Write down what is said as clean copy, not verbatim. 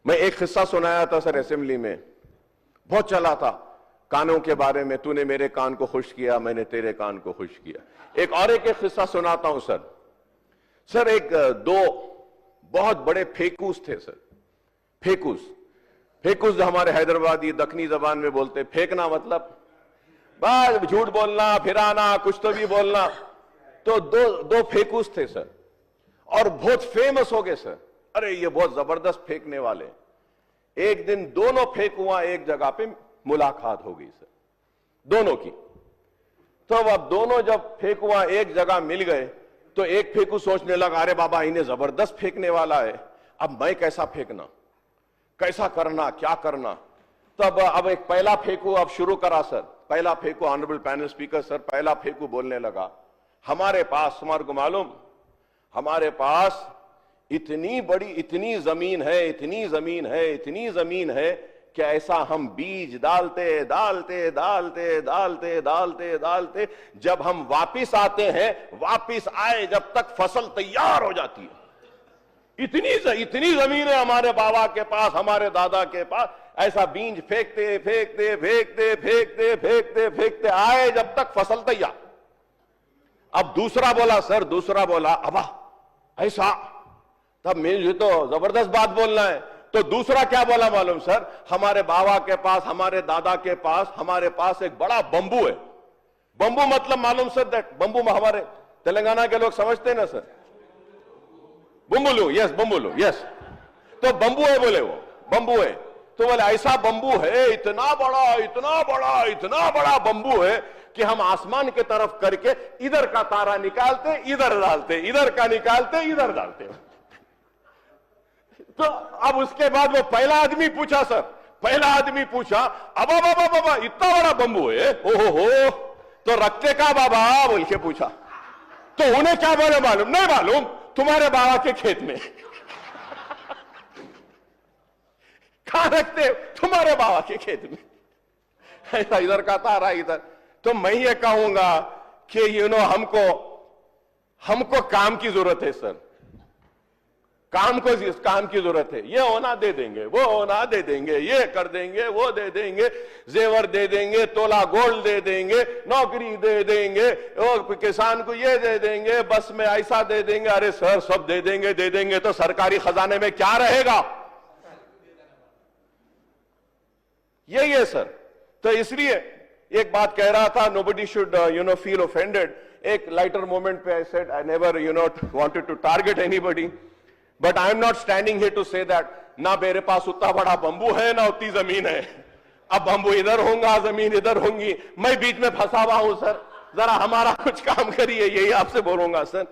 मैं एक किस्सा सुनाया था सर असेंबली में, बहुत चला था, कानों के बारे में, तूने मेरे कान को खुश किया, मैंने तेरे कान को खुश किया। एक और एक किस्सा सुनाता हूं सर। सर एक दो बहुत बड़े फेकूस थे सर। फेकूस जो हमारे हैदराबादी दक्षिणी जबान में बोलते, फेंकना मतलब बस झूठ बोलना, फिराना, कुछ तो भी बोलना। तो दो फेकूस थे सर, और बहुत फेमस हो गए सर। अरे ये बहुत जबरदस्त फेंकने वाले। एक दिन दोनों फेंकुआ एक जगह पे मुलाकात हो गई सर, दोनों की। तो अब दोनों जब फेंकुआ एक जगह मिल गए तो एक फेंकू सोचने लगा, अरे बाबा इन्हें जबरदस्त फेंकने वाला है, अब मैं कैसा फेंकना, कैसा करना, क्या करना। तब अब एक पहला फेंकू अब शुरू करा सर। पहला फेंकू, ऑनरेबल पैनल स्पीकर सर, पहला फेंकू बोलने लगा, हमारे पास, तुम्हारे को मालूम, हमारे पास इतनी बड़ी, इतनी जमीन है, इतनी जमीन है, इतनी जमीन है कि ऐसा हम बीज डालते डालते डालते डालते डालते डालते जब हम वापिस आते हैं, वापिस आए जब तक फसल तैयार हो जाती है। इतनी जमीन है हमारे बाबा के पास, हमारे दादा के पास। ऐसा बीज फेंकते फेंकते फेंकते फेंकते फेंकते फेंकते आए जब तक फसल तैयार। अब दूसरा बोला सर, दूसरा बोला, अबा ऐसा, तब मुझे तो जबरदस्त बात बोलना है। तो दूसरा क्या बोला मालूम सर, हमारे बाबा के पास, हमारे दादा के पास, हमारे पास एक बड़ा बंबू है। बंबू मतलब मालूम सर, दैट बंबू में हमारे तेलंगाना के लोग समझते हैं ना सर, बंबुलू, यस बंबुलू, यस। तो बंबू है, बोले वो बंबू है। तो बोले ऐसा बंबू है, इतना बड़ा, इतना बड़ा, इतना बड़ा बंबू है कि हम आसमान की तरफ करके इधर का तारा निकालते, इधर डालते, इधर का निकालते, इधर डालते। तो अब उसके बाद वो पहला आदमी पूछा सर, पहला आदमी पूछा, अबा बाबा बाबा इतना बड़ा बंबू है, ओहो हो, तो रखते का बाबा बोल के पूछा। तो उन्हें क्या बोले मालूम, नहीं मालूम, तुम्हारे बाबा के खेत में। कहां रखते, तुम्हारे बाबा के खेत में। ऐसा इधर का तारा इधर। तो मैं ये कहूंगा कि हमको काम की जरूरत है सर, काम की जरूरत है। ये होना दे देंगे, वो होना दे देंगे, ये कर देंगे, वो दे देंगे, जेवर दे देंगे, तोला गोल्ड दे देंगे, नौकरी दे देंगे, और किसान को ये दे देंगे, बस में ऐसा दे देंगे। अरे सर सब दे देंगे तो सरकारी खजाने में क्या रहेगा? यही है सर। तो इसलिए एक बात कह रहा था, nobody should feel offended. एक लाइटर मोमेंट पे I said I never wanted to target anybody, but I am not standing here to say that ना मेरे पास उतना बड़ा बंबू है, ना उतनी जमीन है। अब बंबू इधर होगा, जमीन इधर होंगी, मैं बीच में फंसा हुआ हूं सर, जरा हमारा कुछ काम करिए, यही आपसे बोलूंगा सर।